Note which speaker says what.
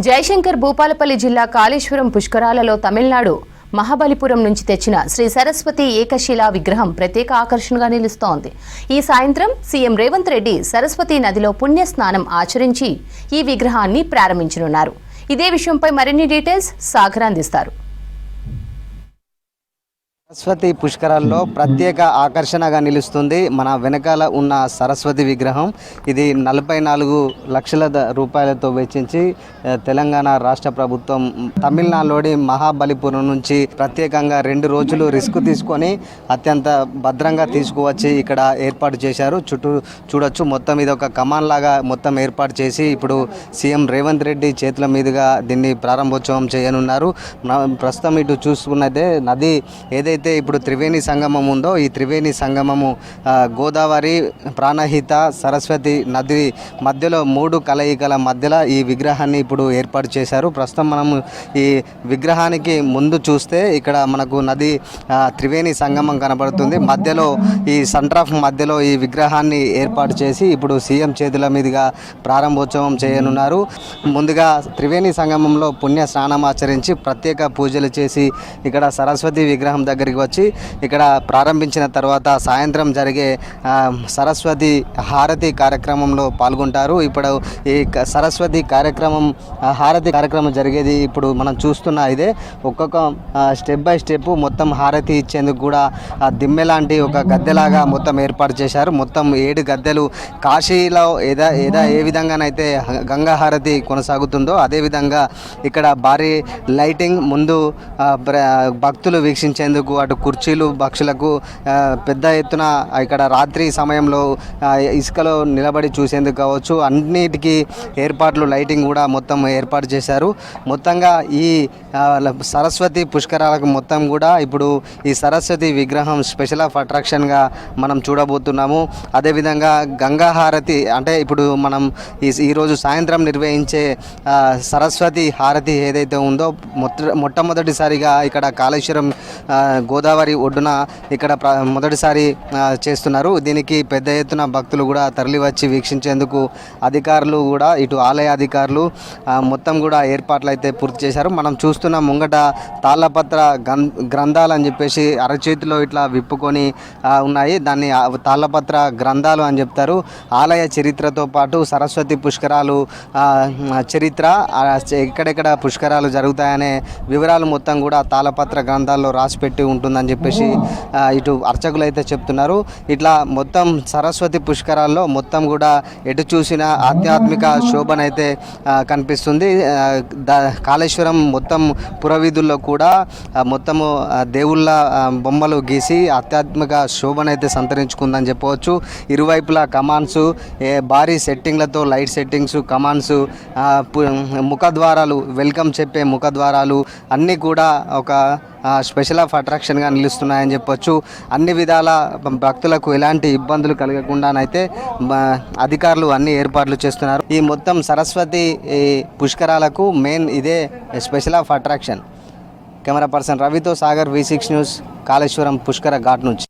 Speaker 1: జయశంకర్ భూపాలపల్లి జిల్లా కాళేశ్వరం పుష్కరాలలో తమిళనాడు మహాబలిపురం నుంచి తెచ్చిన శ్రీ సరస్వతి ఏకశిలా విగ్రహం ప్రత్యేక ఆకర్షణగా నిలుస్తోంది. ఈ సాయంత్రం సీఎం రేవంత్ రెడ్డి సరస్వతి నదిలో పుణ్య స్నానం ఆచరించి ఈ విగ్రహాన్ని ప్రారంభించనున్నారు. ఇదే విషయంపై మరిన్ని డీటెయిల్స్ సాగర్ అందిస్తారు.
Speaker 2: సరస్వతి పుష్కరాల్లో ప్రత్యేక ఆకర్షణగా నిలుస్తుంది మన వెనకాల ఉన్న సరస్వతి విగ్రహం. ఇది 44 లక్షల రూపాయలతో వెచ్చించి తెలంగాణ రాష్ట్ర ప్రభుత్వం తమిళనాడులోని మహాబలిపురం నుంచి ప్రత్యేకంగా 2 రోజులు రిస్క్ తీసుకొని అత్యంత భద్రంగా తీసుకువచ్చి ఇక్కడ ఏర్పాటు చేశారు. చుట్టూ చూడొచ్చు, మొత్తం ఇది ఒక కమాన్ లాగా మొత్తం ఏర్పాటు చేసి ఇప్పుడు సీఎం రేవంత్ రెడ్డి చేతుల మీదుగా దీన్ని ప్రారంభోత్సవం చేయనున్నారు. ప్రస్తుతం ఇటు చూసుకున్నదే నది ఏదైతే ఇప్పుడు త్రివేణి సంగమం ఉందో ఈ త్రివేణి సంగమము గోదావరి, ప్రాణహిత, సరస్వతి నది మధ్యలో 3 కలయికల మధ్యలో ఈ విగ్రహాన్ని ఇప్పుడు ఏర్పాటు చేశారు. ప్రస్తుతం మనము ఈ విగ్రహానికి ముందు చూస్తే ఇక్కడ మనకు నది త్రివేణి సంగమం కనబడుతుంది. మధ్యలో ఈ సెంటర్ మధ్యలో ఈ విగ్రహాన్ని ఏర్పాటు చేసి ఇప్పుడు సీఎం చేతుల మీదుగా ప్రారంభోత్సవం చేయనున్నారు. ముందుగా త్రివేణి సంగమంలో పుణ్య స్నానం ఆచరించి ప్రత్యేక పూజలు చేసి ఇక్కడ సరస్వతి విగ్రహం దగ్గరికి వచ్చి ఇక్కడ ప్రారంభించిన తర్వాత సాయంత్రం జరిగే సరస్వతి హారతి కార్యక్రమంలో పాల్గొంటారు. ఇప్పుడు ఈ సరస్వతి కార్యక్రమం హారతి కార్యక్రమం జరిగేది ఇప్పుడు మనం చూస్తున్న ఇదే. ఒక్కొక్క స్టెప్ బై స్టెప్ మొత్తం హారతి ఇచ్చేందుకు కూడా దిమ్మె లాంటి ఒక గద్దెలాగా మొత్తం ఏర్పాటు చేశారు. మొత్తం 7 గద్దెలు కాశీలో ఏ విధంగానైతే గంగా హారతి కొనసాగుతుందో అదేవిధంగా ఇక్కడ భారీ లైటింగ్ ముందు భక్తులు వీక్షించేందుకు అటు కుర్చీలు భక్షులకు పెద్ద ఎత్తున ఇక్కడ రాత్రి సమయంలో ఇసుకలో నిలబడి చూసేందుకు కావచ్చు, అన్నిటికీ ఏర్పాట్లు లైటింగ్ కూడా మొత్తం ఏర్పాటు చేశారు. మొత్తంగా ఈ సరస్వతి పుష్కరాలకు మొత్తం కూడా ఇప్పుడు ఈ సరస్వతి విగ్రహం స్పెషల్ ఆఫ్ అట్రాక్షన్గా మనం చూడబోతున్నాము. అదేవిధంగా గంగా హారతి అంటే ఇప్పుడు మనం ఈరోజు సాయంత్రం నిర్వహించే సరస్వతి హారతి ఏదైతే ఉందో మొట్టమొదటిసారిగా ఇక్కడ కాళేశ్వరం గోదావరి ఒడ్డున ఇక్కడ మొదటిసారి చేస్తున్నారు. దీనికి పెద్ద ఎత్తున భక్తులు కూడా తరలివచ్చి వీక్షించేందుకు అధికారులు కూడా ఇటు ఆలయ అధికారులు మొత్తం కూడా ఏర్పాట్లు అయితే పూర్తి చేశారు. మనం చూస్తున్న ముంగట తాళ్ళపత్ర గ్రంథాలు అని చెప్పేసి అరచేతిలో ఇట్లా విప్పుకొని ఉన్నాయి. దాన్ని తాళ్ళపత్ర గ్రంథాలు అని చెప్తారు. ఆలయ చరిత్రతో పాటు సరస్వతి పుష్కరాలు చరిత్ర, ఎక్కడెక్కడ పుష్కరాలు జరుగుతాయనే వివరాలు మొత్తం కూడా తాళపత్ర గ్రంథాల్లో రాసిపెట్టి ఉంటుందని చెప్పేసి ఇటు అర్చకులు అయితే చెప్తున్నారు. ఇట్లా మొత్తం సరస్వతి పుష్కరాల్లో మొత్తం కూడా ఎటు చూసిన ఆధ్యాత్మిక శోభనైతే కనిపిస్తుంది. కాళేశ్వరం మొత్తం పురవీధుల్లో కూడా మొత్తము దేవుళ్ళ బొమ్మలు గీసి ఆధ్యాత్మిక శోభనైతే సంతరించుకుందని చెప్పవచ్చు. ఇరువైపులా కమాన్స్, భారీ సెట్టింగ్లతో లైట్ సెట్టింగ్స్, కమాన్స్, ముఖద్వారాలు, వెల్కమ్ చెప్పే ముఖద్వారాలు అన్నీ కూడా ఒక స్పెషల్ ఆఫ్ అట్రాక్షన్గా నిలుస్తున్నాయని చెప్పొచ్చు. అన్ని విధాల భక్తులకు ఎలాంటి ఇబ్బందులు కలగకుండానైతే అధికారులు అన్ని ఏర్పాట్లు చేస్తున్నారు. ఈ మొత్తం సరస్వతి పుష్కరాలకు మెయిన్ ఇదే special of attraction. Camera person రవితో సాగర్, V6 న్యూస్, కాళేశ్వరం పుష్కర ఘాట్ నుంచి.